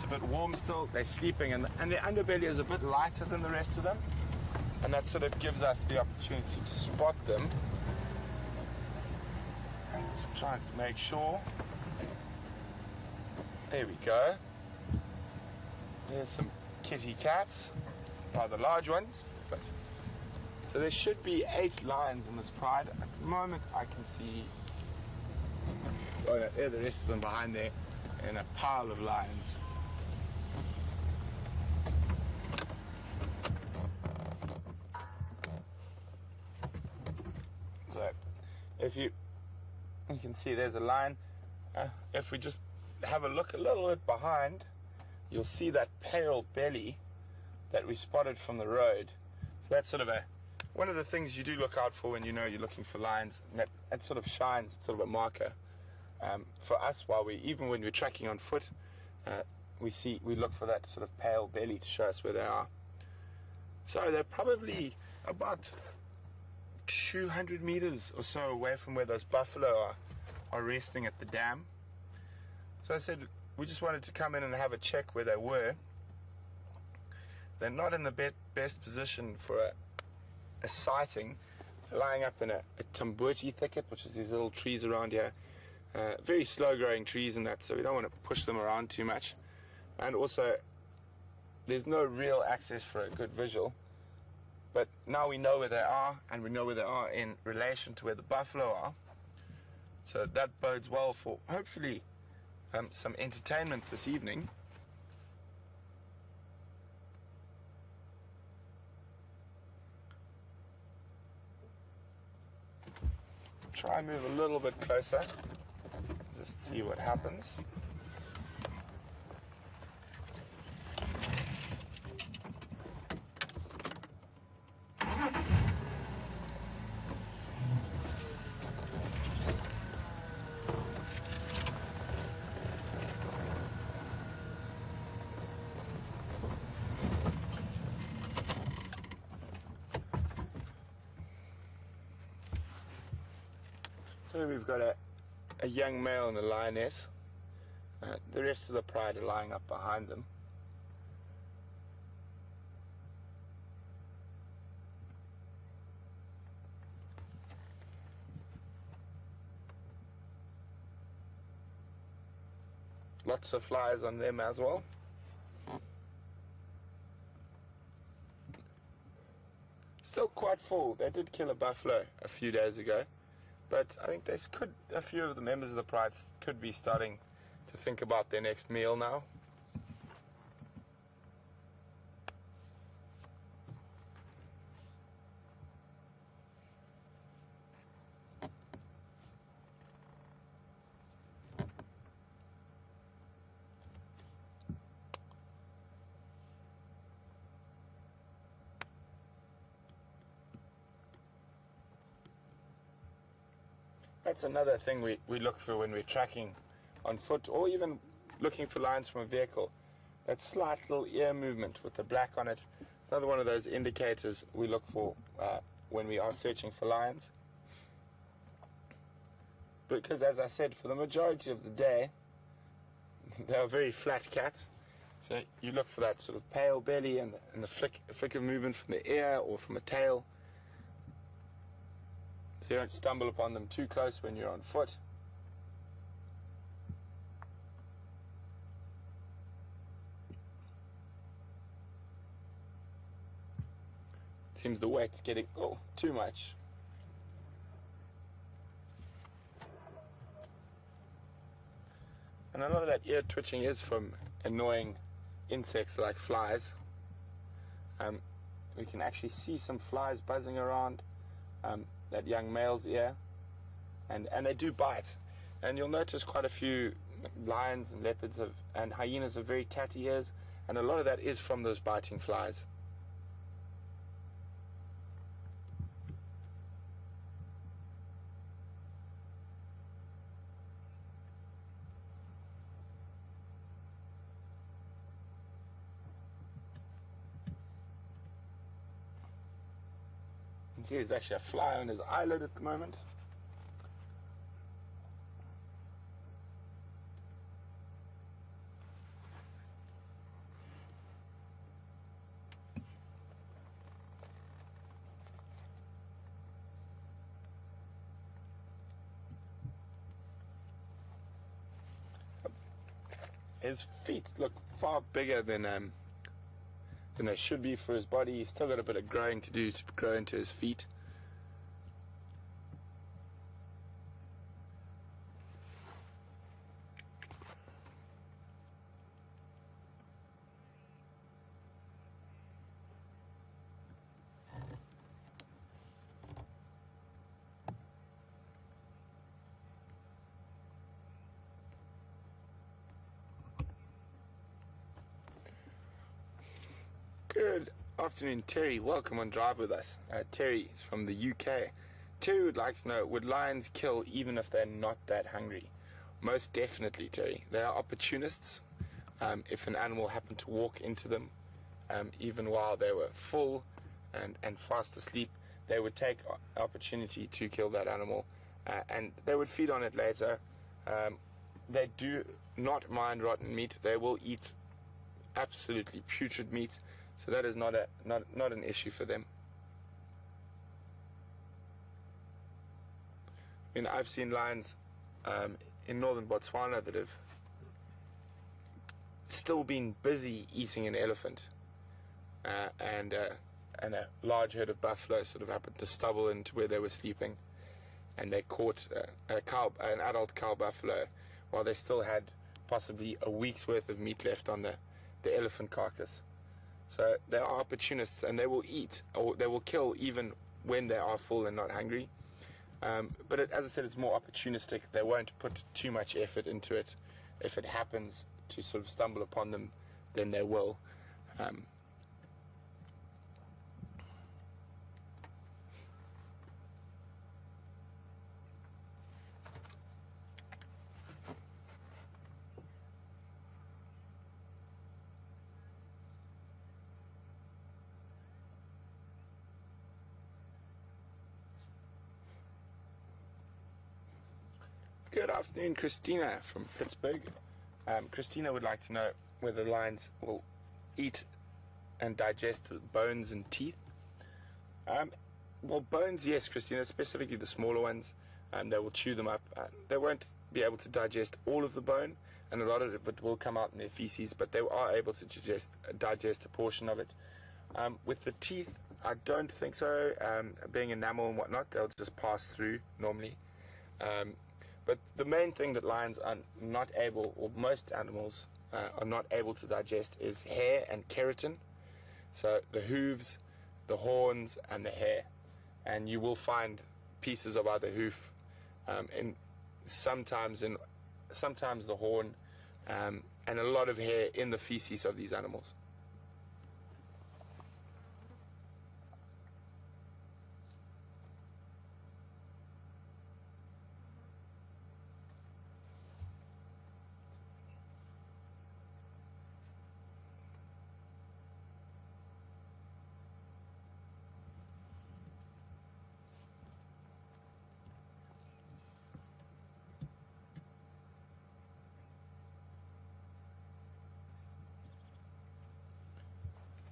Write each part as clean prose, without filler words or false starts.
a bit warm still. They're sleeping, and their underbelly is a bit lighter than the rest of them, and that sort of gives us the opportunity to spot them. Just trying to make sure. There we go. There's some kitty cats, rather large ones. But so there should be 8 lions in this pride. At the moment, I can see. Oh yeah, there are the rest of them behind there, in a pile of lions. So, if you can see there's a lion. If we just have a look a little bit behind, you'll see that pale belly that we spotted from the road. So that's sort of one of the things you do look out for when you know you're looking for lions. And that sort of shines, it's sort of a marker. For us, even when we're tracking on foot, we look for that sort of pale belly to show us where they are. So they're probably about 200 meters or so away from where those buffalo are resting at the dam. So I said we just wanted to come in and have a check where they were. They're not in the best position for a sighting. They're lying up in a tambuti thicket, which is these little trees around here. Very slow growing trees and that, so we don't want to push them around too much. And also, there's no real access for a good visual. But now we know where they are, and we know where they are in relation to where the buffalo are. So that bodes well for, hopefully, some entertainment this evening. Try and move a little bit closer. Just see what happens. So we've got a young male and a lioness. The rest of the pride are lying up behind them. Lots of flies on them as well. Still quite full. They did kill a buffalo a few days ago. But I think a few of the members of the pride could be starting to think about their next meal now. That's another thing we look for when we're tracking on foot, or even looking for lions from a vehicle. That slight little ear movement with the black on it. Another one of those indicators we look for when we are searching for lions. Because as I said, for the majority of the day, they are very flat cats. So you look for that sort of pale belly and the flick of movement from the ear or from a tail. So you don't stumble upon them too close when you're on foot. Seems the weight's getting too much. And a lot of that ear twitching is from annoying insects like flies. We can actually see some flies buzzing around that young male's ear, and they do bite. And you'll notice quite a few lions and leopards and hyenas have very tatty ears, and a lot of that is from those biting flies. See, there's actually a fly on his eyelid at the moment. his feet look far bigger than they should be for his body. He's still got a bit of growing to do to grow into his feet. Good afternoon, Terry. Welcome on Drive with us. Terry is from the UK. Terry would like to know, would lions kill even if they're not that hungry? Most definitely, Terry. They are opportunists. If an animal happened to walk into them, even while they were full and fast asleep, they would take opportunity to kill that animal, and they would feed on it later. They do not mind rotten meat. They will eat absolutely putrid meat. So that is not an issue for them. I mean, I've seen lions in northern Botswana that have still been busy eating an elephant, and a large herd of buffalo sort of happened to stumble into where they were sleeping, and they caught an adult cow buffalo while they still had possibly a week's worth of meat left on the elephant carcass. So they are opportunists, and they will eat, or they will kill even when they are full and not hungry. But as I said, it's more opportunistic. They won't put too much effort into it. If it happens to sort of stumble upon them, then they will. Good afternoon, Christina from Pittsburgh. Christina would like to know whether lions will eat and digest bones and teeth. Well, bones, yes, Christina, specifically the smaller ones. They will chew them up. They won't be able to digest all of the bone, and a lot of it will come out in their feces, but they are able to digest a portion of it. With the teeth, I don't think so. Being enamel and whatnot, they'll just pass through normally. But the main thing that lions are not able, or most animals are not able to digest, is hair and keratin. So the hooves, the horns, and the hair. And you will find pieces of either hoof, sometimes the horn, and a lot of hair in the feces of these animals.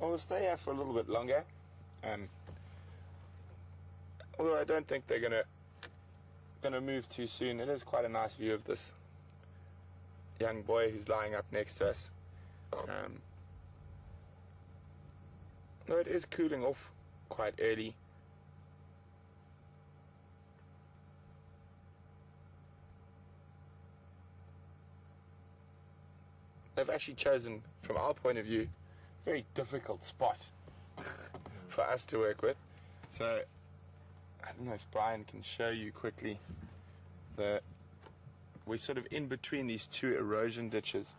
We'll stay here for a little bit longer, although I don't think they're gonna move too soon. It is quite a nice view of this young boy who's lying up next to us. Though it is cooling off quite early. They've actually chosen, from our point of view, very difficult spot for us to work with. So I don't know if Brian can show you quickly. We're sort of in between these two erosion ditches.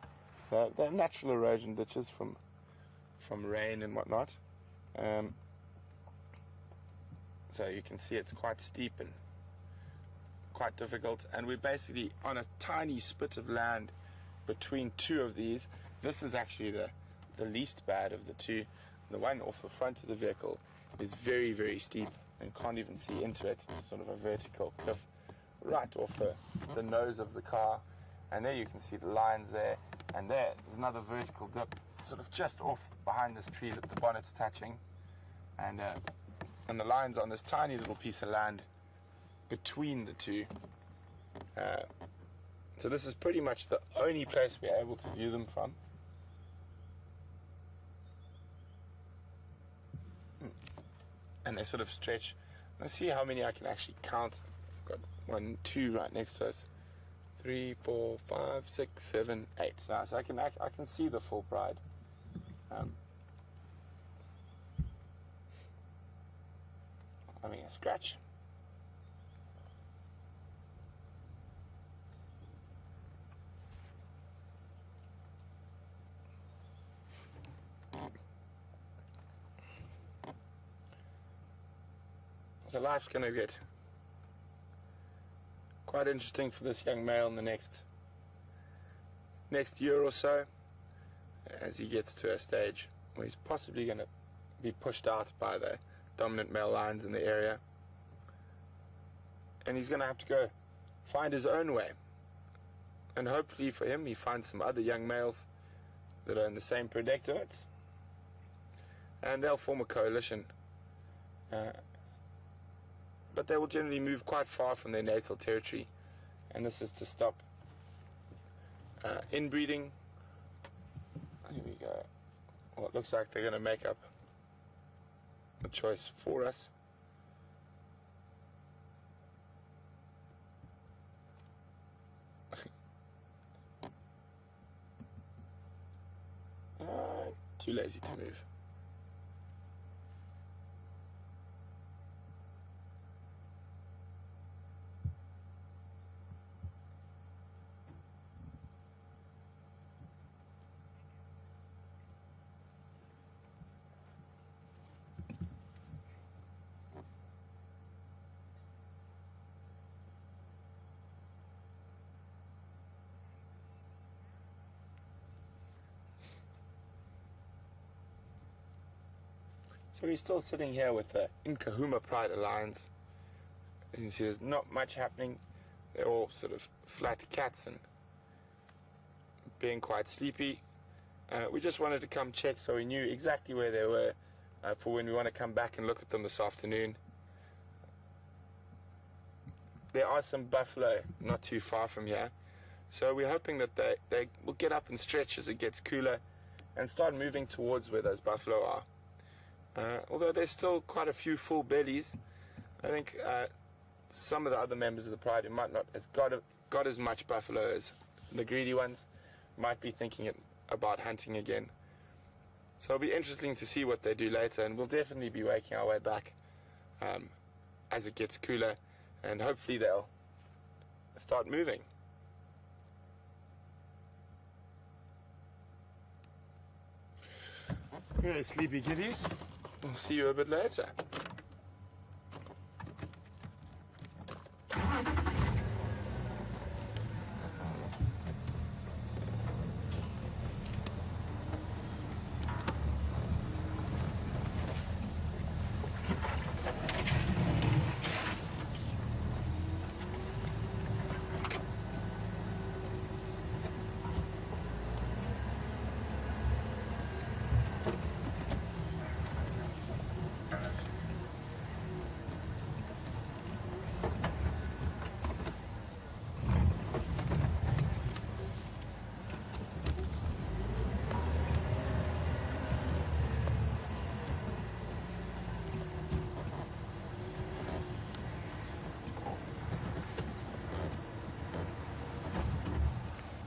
They're natural erosion ditches from rain and whatnot. So you can see it's quite steep and quite difficult, and we're basically on a tiny spit of land between two of these. This is actually the least bad of the two. The one off the front of the vehicle is very, very steep and can't even see into it. It's sort of a vertical cliff right off the nose of the car, and there you can see the lines there, and there's another vertical dip sort of just off behind this tree that the bonnet's touching, and the lines on this tiny little piece of land between the two. So this is pretty much the only place we're able to view them from. And they sort of stretch. Let's see how many I can actually count. I've got 1, 2 right next to us. 3, 4, 5, 6, 7, 8. So I can see the full pride. Having a scratch. So life's going to get quite interesting for this young male in the next year or so, as he gets to a stage where he's possibly going to be pushed out by the dominant male lions in the area, and he's going to have to go find his own way. And hopefully for him, he finds some other young males that are in the same predicament, and they'll form a coalition. But they will generally move quite far from their natal territory, and this is to stop inbreeding. Here we go. Well, it looks like they're going to make up a choice for us. Too lazy to move. So we're still sitting here with the Nkuhuma Pride Alliance. As you can see, there's not much happening. They're all sort of flat cats and being quite sleepy. We just wanted to come check so we knew exactly where they were for when we want to come back and look at them this afternoon. There are some buffalo not too far from here, so we're hoping that they will get up and stretch as it gets cooler and start moving towards where those buffalo are. Although there's still quite a few full bellies, I think some of the other members of the pride who might not have got as much buffalo as the greedy ones might be thinking about hunting again. So it'll be interesting to see what they do later, and we'll definitely be making our way back as it gets cooler, and hopefully they'll start moving. Okay, sleepy kitties. We'll see you a bit later.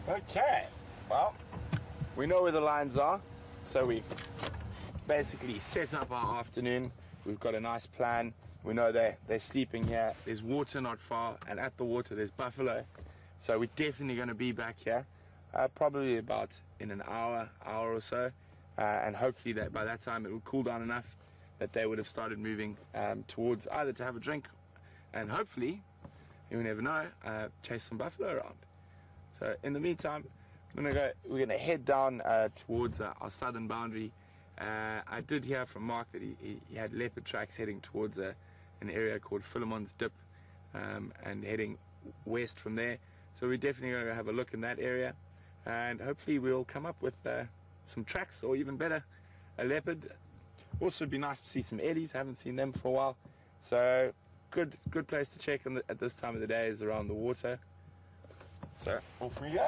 Okay, well, we know where the lines are, so we've basically set up our afternoon. We've got a nice plan. We know they're sleeping here. There's water not far, and at the water there's buffalo. So we're definitely going to be back here, probably about in an hour or so, and hopefully that by that time it will cool down enough that they would have started moving towards either to have a drink, and hopefully, you never know, chase some buffalo around. So in the meantime, we're going to head down towards our southern boundary. I did hear from Mark that he had leopard tracks heading towards an area called Philemon's Dip, and heading west from there. So we're definitely going to have a look in that area, and hopefully we'll come up with some tracks, or even better, a leopard. Also, it'd be nice to see some ellies. I haven't seen them for a while. So good place to check at this time of the day is around the water. So off we go.